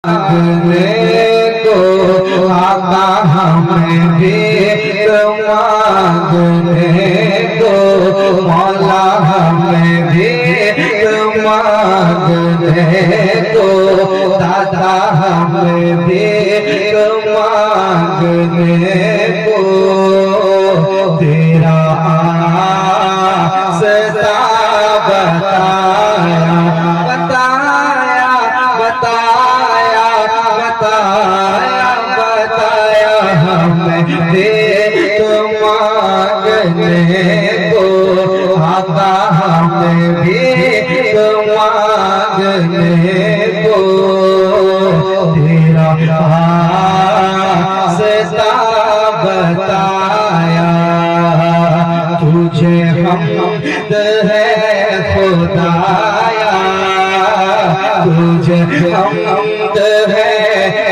मांगने को आका हमें भी मांगने को मौला हमें भी मांगने को दादा हमें भी मांगने को तेरा आसता बताया बताया बताया बताया बताया हमें देख मांगने को आका हमें भी मांगने को तेरा रास्ता बताया तुझे हमद है खुदाया तुझे हमद है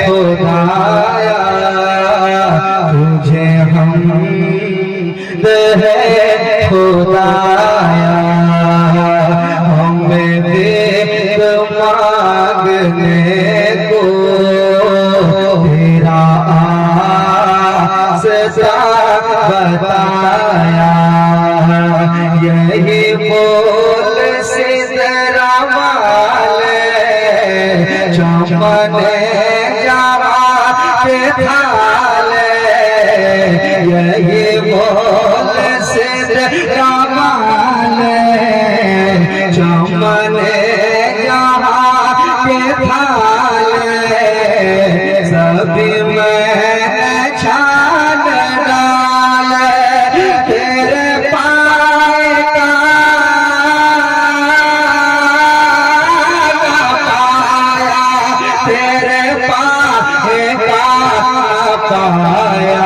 खुदाया तुझे हमद है खुदाया हमें देख मांगने को तेरा आसता बताया यही बोल सिदरा वाले चमने जरा के थाले यही बोल सिदरा वाले चमने जरा के थाले सभी में छान डाल तेरे पाए का पाया तेरे पाए का पाया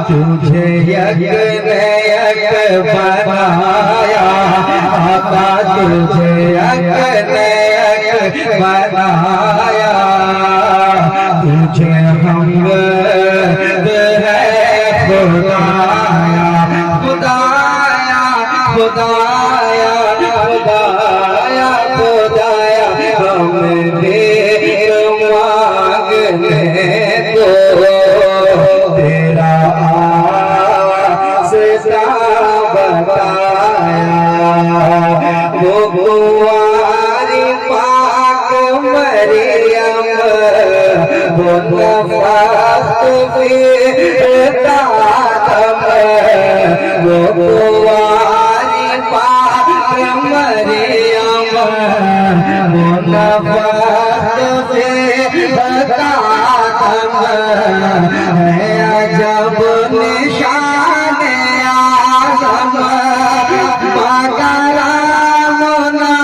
तुझे यज्ञ बनाया आका तुझे यज्ञ बनाया तुझे हमद है खुदाया खुदाया खुदाया खुदाया खुदाया हमें देख मांगने को तेरा आसता बताया वो कुंवारी पाक मरियम वो नफात फिरता वो कुंवारी पाक मरियम वो नफात फिरता है अजब निशान आज़म मगरा मुना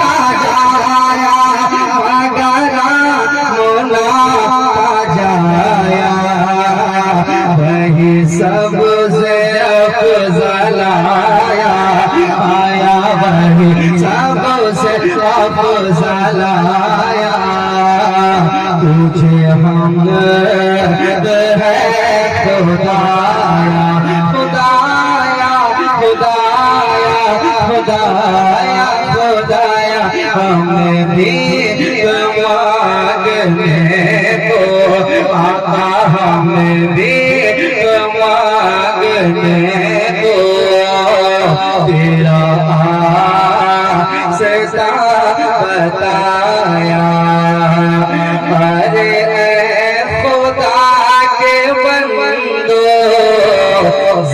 जाया मगरा मुना जाया वही सबसे अफजल आया आया वही सबसे अफजल आया तुझे हमद है खुदाया खुदाया खुदाया खुदाया खुदाया हमें भी मांगने को आका हमें भी मांगने को तेरा आसता बताया अरे खुदा के बंदो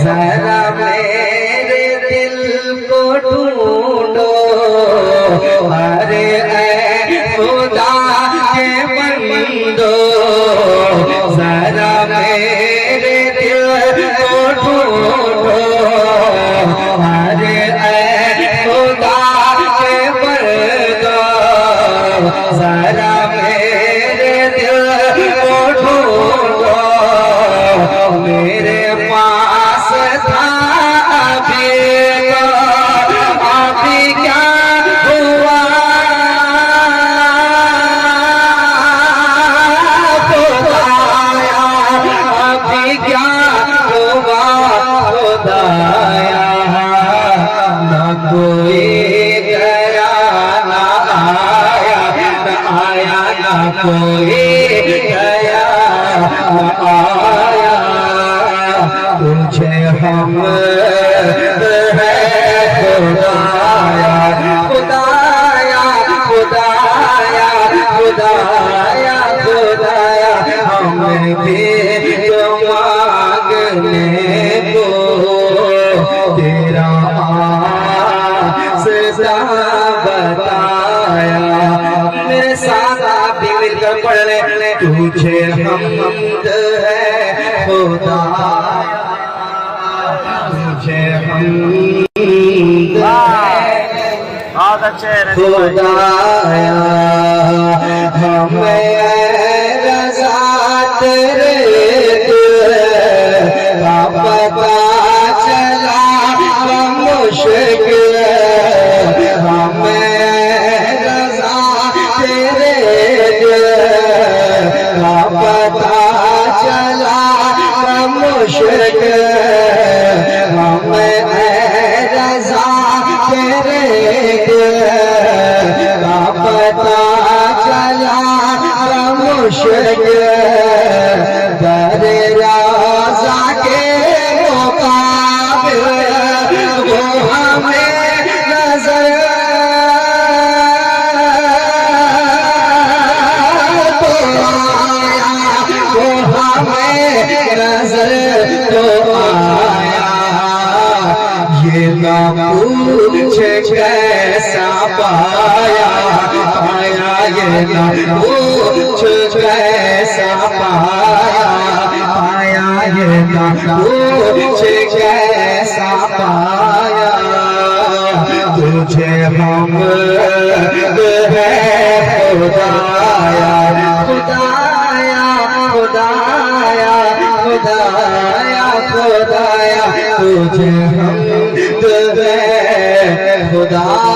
जरा मेरे दिल को ढूंढो अरे खुदा के बंदो जरा मेरे दिल को ढूंढो अरे खुदा के बंदो जरा मेरे दिल को ढूंढो मेरे पास था अभी क्या हुआ खुदाया कोई दया आया तुझे हम है खुदाया खुदाया खुदाया खुदाया खुदाया हमें भी तो मांगने को तेरा आसरा बताया। मेरे साथ आप भी मिलकर पढ़ ले तुझे हमद है खुदा तुझे हमद है बहुत अच्छे खुदाया हमें रज़ा तेरे का पता चला मुश्किल हमें रज़ा तेरे का पता चला मुश्किल हमें रज़ा तेरे का पता चला मुश्किल दर राज़ा के मुकाबिल वो हमें नजर तो आया वो हमें नजर तो आया ये ना पूछे कैसा पाया पाया ये ना पूछ कैसा पाया पाया ये ना पूछ कैसा पाया तुझे हम है खुदाया खुदाया खुदाया खुदाया खुदाया तुझे हम खुदा